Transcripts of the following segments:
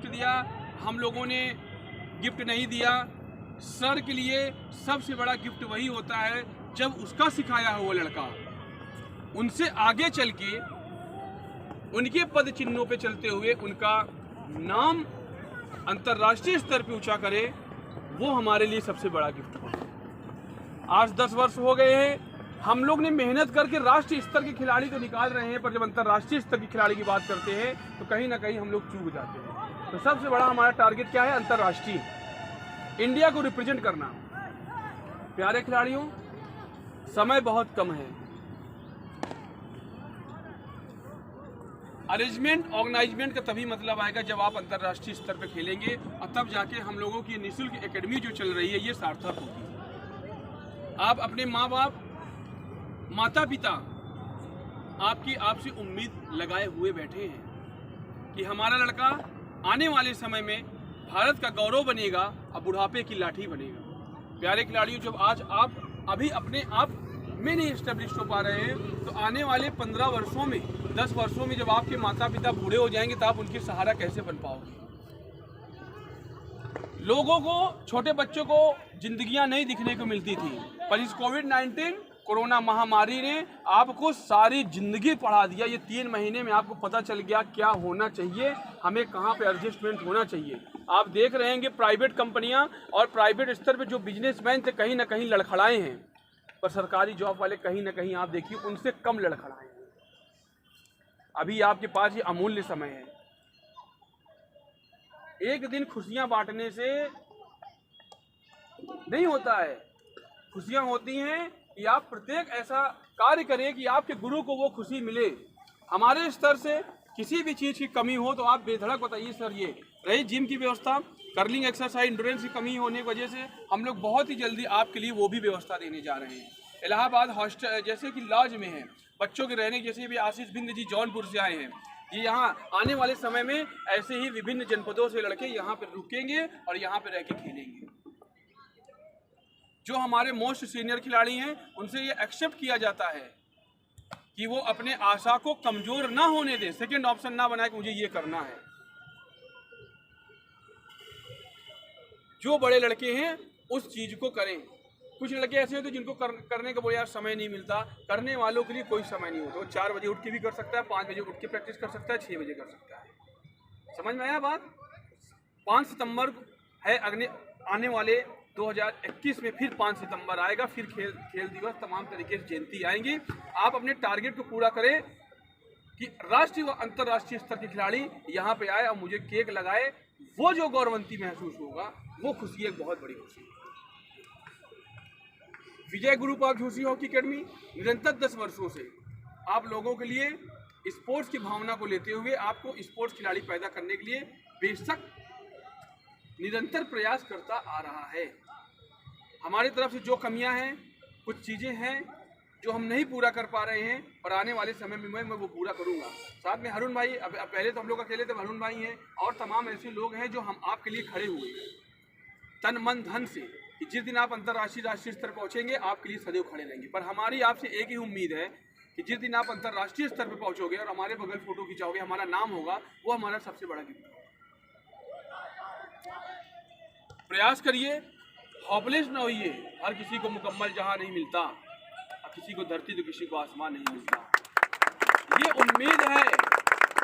दिया, हम लोगों ने गिफ्ट नहीं दिया। सर के लिए सबसे बड़ा गिफ्ट वही होता है जब उसका सिखाया हुआ लड़का उनसे आगे चल के उनके पद चिन्हों पे चलते हुए उनका नाम अंतर्राष्ट्रीय स्तर पे ऊंचा करे, वो हमारे लिए सबसे बड़ा गिफ्ट है। आज 10 वर्ष हो गए हैं, हम लोग ने मेहनत करके राष्ट्रीय स्तर के खिलाड़ी तो निकाल रहे हैं, पर जब अंतर्राष्ट्रीय स्तर के खिलाड़ी की बात करते हैं तो कहीं ना कहीं हम लोग चूक जाते हैं। तो सबसे बड़ा हमारा टारगेट क्या है? अंतर्राष्ट्रीय, इंडिया को रिप्रेजेंट करना। प्यारे खिलाड़ियों, समय बहुत कम है। अरेंजमेंट ऑर्गेनाइजमेंट का तभी मतलब आएगा जब आप अंतर्राष्ट्रीय स्तर पे खेलेंगे, और तब जाके हम लोगों की निःशुल्क एकेडमी जो चल रही है ये सार्थक होगी। आप अपने माँ बाप, माता पिता आपसे उम्मीद लगाए हुए बैठे हैं कि हमारा लड़का आने वाले समय में भारत का गौरव बनेगा और बुढ़ापे की लाठी बनेगा। प्यारे खिलाड़ियों, जब आज आप अभी अपने आप में नहीं एस्टेब्लिश हो पा रहे हैं, तो आने वाले 15 वर्षों में, 10 वर्षों में जब आपके माता पिता बूढ़े हो जाएंगे तो आप उनके सहारा कैसे बन पाओगे? लोगों को, छोटे बच्चों को जिंदगियां नहीं दिखने को मिलती थी, पर इस कोविड-19 कोरोना महामारी ने आपको सारी जिंदगी पढ़ा दिया। ये 3 महीने में आपको पता चल गया क्या होना चाहिए, हमें कहाँ पे एडजस्टमेंट होना चाहिए। आप देख रहे हैं कि प्राइवेट कंपनियां और प्राइवेट स्तर पे जो बिजनेसमैन थे कहीं ना कहीं लड़खड़ाए हैं, पर सरकारी जॉब वाले कहीं ना कहीं आप देखिए उनसे कम लड़खड़ाए हैं। अभी आपके पास ये अमूल्य समय है। एक दिन खुशियां बांटने से नहीं होता है, खुशियां होती हैं कि आप प्रत्येक ऐसा कार्य करें कि आपके गुरु को वो खुशी मिले। हमारे स्तर से किसी भी चीज़ की कमी हो तो आप बेधड़क बताइए सर। ये रही जिम की व्यवस्था, कर्लिंग एक्सरसाइज, इंड्योरेंस की कमी होने की वजह से हम लोग बहुत ही जल्दी आपके लिए वो भी व्यवस्था देने जा रहे हैं। इलाहाबाद हॉस्टल जैसे कि लॉज में है बच्चों के रहने, जैसे भी आशीष बिंद जी जौनपुर से आए हैं, ये यहाँ आने वाले समय में ऐसे ही विभिन्न जनपदों से लड़के यहाँ पर रुकेंगे और यहाँ पर रह के खेलेंगे। जो हमारे मोस्ट सीनियर खिलाड़ी हैं उनसे ये एक्सेप्ट किया जाता है कि वो अपने आशा को कमजोर ना होने दें, सेकंड ऑप्शन ना बनाए कि मुझे ये करना है। जो बड़े लड़के हैं उस चीज को करें। कुछ लड़के ऐसे होते हैं जिनको करने का बोले यार समय नहीं मिलता, करने वालों के लिए कोई समय नहीं होता। वो 4 बजे उठ के भी कर सकता है, 5 बजे उठ के प्रैक्टिस कर सकता है, 6 बजे कर सकता है। समझ में आया बात? 5 सितंबर है आने वाले 2021 में, फिर 5 सितंबर आएगा, फिर खेल दिवस, तमाम तरीके से जयंती आएंगी। आप अपने टारगेट को पूरा करें कि राष्ट्रीय व अंतर्राष्ट्रीय स्तर के खिलाड़ी यहाँ पे आए और मुझे केक लगाए। वो जो गौरवंती महसूस होगा वो खुशी एक बहुत बड़ी खुशी है। Vijay group of Jhusi hockey academy निरंतर 10 वर्षों से आप लोगों के लिए स्पोर्ट्स की भावना को लेते हुए आपको स्पोर्ट्स खिलाड़ी पैदा करने के लिए बेशक निरंतर प्रयास करता आ रहा है। हमारी तरफ से जो कमियां हैं, कुछ चीज़ें हैं जो हम नहीं पूरा कर पा रहे हैं, पर आने वाले समय में मैं वो पूरा करूंगा। साथ में हरुण भाई, अब पहले तो हम लोग अकेले थे, हरुण भाई हैं और तमाम ऐसे लोग हैं जो हम आपके लिए खड़े हुए हैं तन मन धन से, कि जिस दिन आप अंतर्राष्ट्रीय राष्ट्रीय स्तर पहुंचेंगे आपके लिए सदैव खड़े रहेंगे। पर हमारी आपसे एक ही उम्मीद है कि जिस दिन आप अंतर्राष्ट्रीय स्तर पर पहुंचोगे और हमारे बगल फोटो खिंचाओगे, हमारा नाम होगा, वो हमारा सबसे बड़ा गिफ्ट होगा। प्रयास करिए, हॉपलेस न होइए। हर किसी को मुकम्मल जहां नहीं मिलता, किसी को धरती तो किसी को आसमान नहीं मिलता। ये उम्मीद है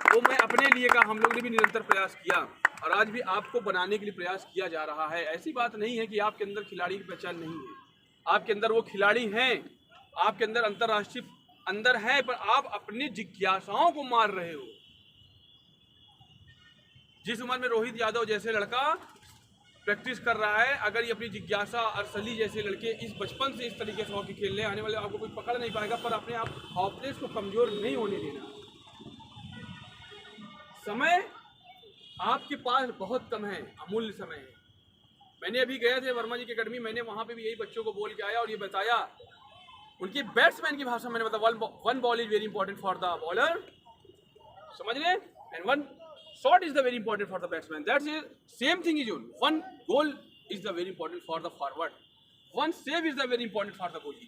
वो मैं अपने लिए का, हम लोग ने भी निरंतर प्रयास किया और आज भी आपको बनाने के लिए प्रयास किया जा रहा है। ऐसी बात नहीं है कि आपके अंदर खिलाड़ी की पहचान नहीं है, आपके अंदर वो खिलाड़ी हैं, आपके अंदर अंतर्राष्ट्रीय अंदर है, पर आप अपनी जिज्ञासाओं को मार रहे हो। जिस उम्र में रोहित यादव जैसे लड़का प्रैक्टिस कर रहा है, अगर ये अपनी जिज्ञासा और सली जैसे लड़के इस बचपन से इस तरीके से हॉकी खेलने, आने वाले आपको कोई पकड़ नहीं पाएगा। पर अपने आप हॉपलेस को कमजोर नहीं होने देना। समय आपके पास बहुत कम है, अमूल्य समय है। मैंने अभी गए थे वर्मा जी की अकेडमी, मैंने वहां पे भी यही बच्चों को बोल के आया और ये बताया, उनके बैट्समैन की भाषा मैंने बताया, 1 ball is very important for the bowler, समझ रहे, and 1 shot is the very important for the batsman. That's the same thing is 1 goal is the very important for the forward. 1 save is the very important for the goalie.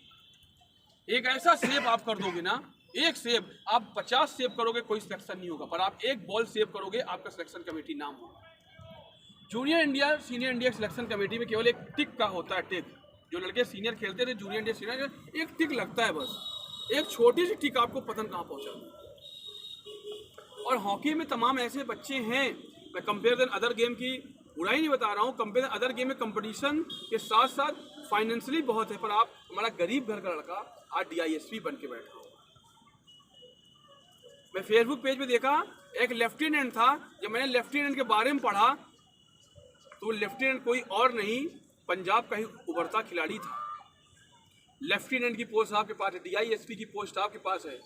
एक ऐसा save आप कर दोगे ना, एक save आप 50 save करोगे कोई सिलेक्शन नहीं होगा, पर आप एक बॉल सेव करोगे आपका सिलेक्शन कमेटी नाम होगा। Junior India senior India selection committee में केवल एक टिक का होता है, टिक। जो लड़के सीनियर खेलते थे जूनियर इंडिया सीनियर, एक टिक लगता है बस। एक छोटी सी टिक आपको पतन कहाँ पहुँचा। और हॉकी में तमाम ऐसे बच्चे हैं, मैं कंपेयर देन अदर गेम की बुराई नहीं बता रहा हूँ, कंपेयर अदर गेम में कंपटीशन के साथ साथ फाइनेंशियली बहुत है, पर आप हमारा गरीब घर का लड़का आज DISP बन के बैठा हो। मैं फेसबुक पेज पे देखा एक लेफ्टिनेंट था, जब मैंने लेफ्टिनेंट के बारे में पढ़ा तो लेफ्टिनेंट कोई और नहीं, पंजाब का ही उभरता खिलाड़ी था। लेफ्टिनेंट की पोस्ट आपके पास है, DISP की पोस्ट आपके पास है।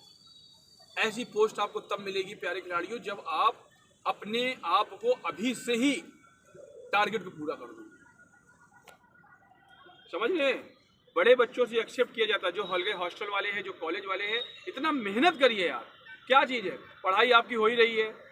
ऐसी पोस्ट आपको तब मिलेगी प्यारे खिलाड़ियों जब आप अपने आप को अभी से ही टारगेट को पूरा कर दो। समझ रहे? बड़े बच्चों से एक्सेप्ट किया जाता है, जो हॉल हॉस्टल वाले हैं, जो कॉलेज वाले हैं, इतना मेहनत करिए यार। क्या चीज़ है, पढ़ाई आपकी हो ही रही है,